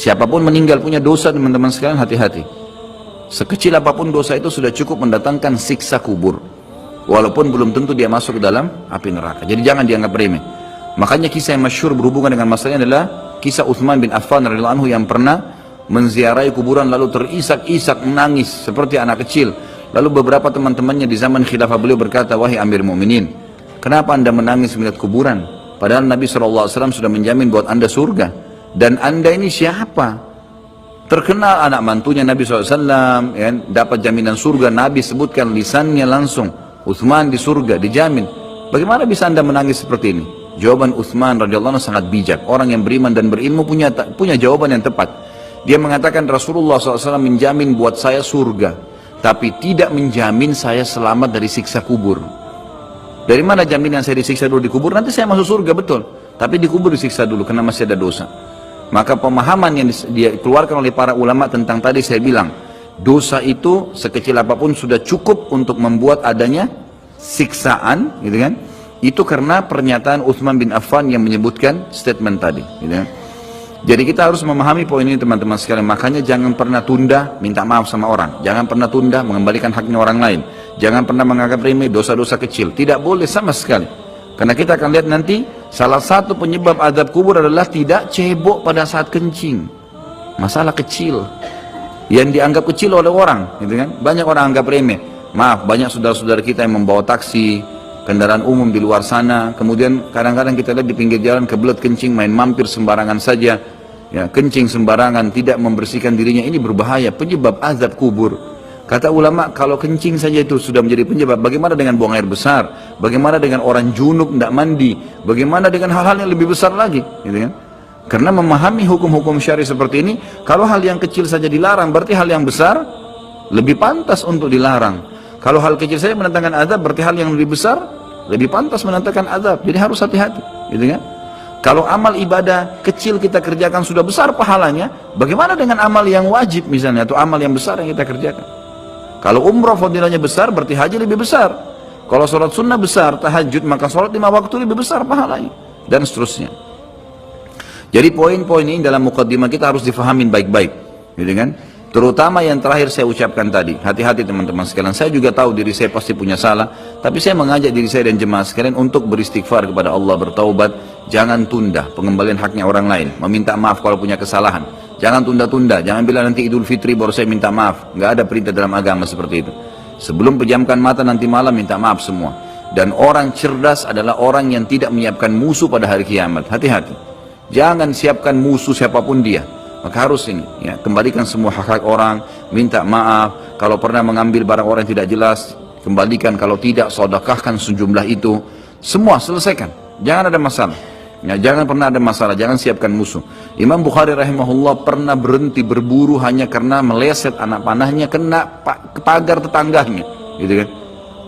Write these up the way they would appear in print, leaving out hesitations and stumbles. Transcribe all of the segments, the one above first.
Siapapun meninggal punya dosa, teman-teman sekalian, hati-hati. Sekecil apapun dosa itu sudah cukup mendatangkan siksa kubur. Walaupun belum tentu dia masuk ke dalam api neraka. Jadi jangan dianggap remeh. Makanya kisah yang masyhur berhubungan dengan masalah ini adalah kisah Utsman bin Affan radhiyallahu anhu yang pernah menziarahi kuburan lalu terisak-isak menangis seperti anak kecil. Lalu beberapa teman-temannya di zaman khilafah beliau berkata, "Wahai Amir Mukminin, kenapa anda menangis melihat kuburan? Padahal Nabi SAW sudah menjamin buat anda surga. Dan anda ini siapa? Terkenal anak mantunya Nabi SAW, ya, dapat jaminan surga. Nabi sebutkan lisannya langsung, Utsman di surga, dijamin. Bagaimana bisa anda menangis seperti ini?" Jawaban Utsman radhiyallahu anhu sangat bijak. Orang yang beriman dan berilmu punya jawaban yang tepat. Dia mengatakan, Rasulullah SAW menjamin buat saya surga, tapi tidak menjamin saya selamat dari siksa kubur. Dari mana jaminan saya disiksa dulu di kubur? Nanti saya masuk surga, betul. Tapi di kubur disiksa dulu karena masih ada dosa. Maka pemahaman yang dikeluarkan oleh para ulama tentang tadi saya bilang, dosa itu sekecil apapun sudah cukup untuk membuat adanya siksaan, gitu kan? Itu karena pernyataan Utsman bin Affan yang menyebutkan statement tadi, gitu kan? Jadi kita harus memahami poin ini, teman-teman sekalian. Makanya jangan pernah tunda minta maaf sama orang. Jangan pernah tunda mengembalikan haknya orang lain. Jangan pernah menganggap remeh dosa-dosa kecil. Tidak boleh sama sekali. Karena kita akan lihat nanti salah satu penyebab azab kubur adalah tidak cebok pada saat kencing. Masalah kecil yang dianggap kecil oleh orang, gitu kan? Banyak orang anggap remeh. Maaf, banyak saudara-saudara kita yang membawa taksi, kendaraan umum di luar sana, kemudian kadang-kadang kita lihat di pinggir jalan kebelet kencing, main mampir sembarangan saja, ya, kencing sembarangan, tidak membersihkan dirinya. Ini berbahaya, penyebab azab kubur. Kata ulama, kalau kencing saja itu sudah menjadi penyebab, bagaimana dengan buang air besar? Bagaimana dengan orang junub tidak mandi? Bagaimana dengan hal-hal yang lebih besar lagi, gitu kan? Karena memahami hukum-hukum syari seperti ini, kalau hal yang kecil saja dilarang, berarti hal yang besar lebih pantas untuk dilarang. Kalau hal kecil saja mendatangkan azab, berarti hal yang lebih besar lebih pantas mendatangkan azab. Jadi harus hati-hati, gitu kan? Kalau amal ibadah kecil kita kerjakan sudah besar pahalanya, bagaimana dengan amal yang wajib misalnya, atau amal yang besar yang kita kerjakan? Kalau umrah fadilahnya besar, berarti haji lebih besar. Kalau sholat sunnah besar, tahajud, maka sholat 5 waktu lebih besar pahalanya, dan seterusnya. Jadi poin-poin ini dalam mukaddimah kita harus difahamin baik-baik, gitu kan? Terutama yang terakhir saya ucapkan tadi, hati-hati teman-teman sekalian. Saya juga tahu diri saya pasti punya salah, tapi saya mengajak diri saya dan jemaah sekalian untuk beristighfar kepada Allah, bertaubat. Jangan tunda pengembalian haknya orang lain, meminta maaf kalau punya kesalahan. Jangan tunda-tunda, jangan bilang nanti Idul Fitri baru saya minta maaf. Nggak ada perintah dalam agama seperti itu. Sebelum pejamkan mata nanti malam minta maaf semua. Dan orang cerdas adalah orang yang tidak menyiapkan musuh pada hari kiamat. Hati-hati, jangan siapkan musuh siapapun dia. Maka harus ini, ya, kembalikan semua hak-hak orang, minta maaf. Kalau pernah mengambil barang orang yang tidak jelas, kembalikan. Kalau tidak, sedekahkan sejumlah itu. Semua selesaikan, jangan ada masalah, ya, jangan pernah ada masalah, jangan siapkan musuh. Imam Bukhari rahimahullah pernah berhenti berburu hanya karena meleset anak panahnya kena pagar tetangganya, gitu kan?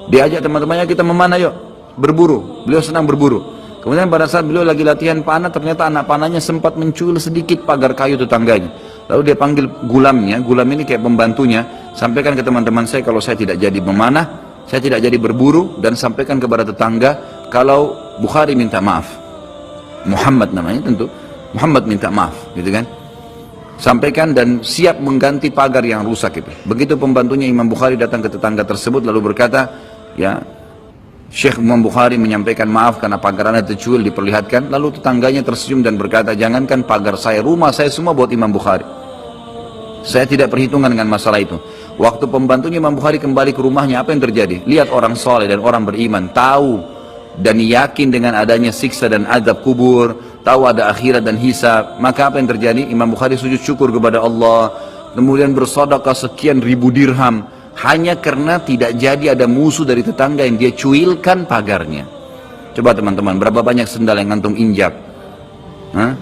Diajak teman-temannya, kita memanah yuk, berburu. Beliau senang berburu. Kemudian pada saat beliau lagi latihan panah, ternyata anak panahnya sempat mencuil sedikit pagar kayu tetangganya. Lalu dia panggil gulamnya, gulam ini kayak pembantunya, sampaikan ke teman-teman saya kalau saya tidak jadi memanah, saya tidak jadi berburu, dan sampaikan kepada tetangga kalau Bukhari minta maaf. Muhammad namanya tentu, Muhammad minta maaf, gitu kan? Sampaikan dan siap mengganti pagar yang rusak itu. Begitu pembantunya Imam Bukhari datang ke tetangga tersebut lalu berkata, ya, Syekh Imam Bukhari menyampaikan maaf karena pagar anda tercuil, diperlihatkan. Lalu tetangganya tersenyum dan berkata, jangankan pagar saya, rumah saya semua buat Imam Bukhari. Saya tidak perhitungan dengan masalah itu. Waktu pembantunya Imam Bukhari kembali ke rumahnya, apa yang terjadi? Lihat orang soleh dan orang beriman, tahu dan yakin dengan adanya siksa dan azab kubur, tahu ada akhirat dan hisab. Maka apa yang terjadi? Imam Bukhari sujud syukur kepada Allah, kemudian bersedekah sekian ribu dirham, hanya karena tidak jadi ada musuh dari tetangga yang dia cuilkan pagarnya. Coba teman-teman, berapa banyak sendal yang ngantung injak? Hah?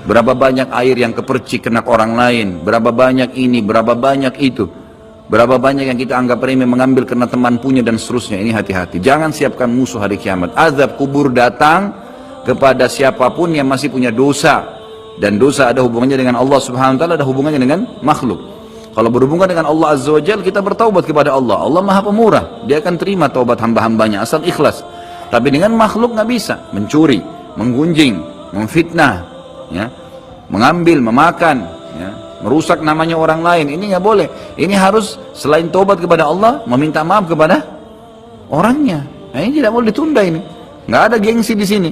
Berapa banyak air yang kepercik kena orang lain? Berapa banyak ini, berapa banyak itu? Berapa banyak yang kita anggap remeh mengambil karena teman punya dan seterusnya. Ini hati-hati, jangan siapkan musuh hari kiamat. Azab kubur datang kepada siapapun yang masih punya dosa. Dan dosa ada hubungannya dengan Allah subhanahu wa ta'ala, ada hubungannya dengan makhluk. Kalau berhubungan dengan Allah Azza wa Jalla, kita bertaubat kepada Allah. Allah Maha Pemurah, Dia akan terima taubat hamba-hambanya asal ikhlas. Tapi dengan makhluk nggak bisa, mencuri, menggunjing, memfitnah, ya, mengambil, memakan, ya, merusak namanya orang lain, ini nggak boleh. Ini harus selain tobat kepada Allah, meminta maaf kepada orangnya. Nah, ini tidak boleh ditunda ini. Nggak ada gengsi di sini.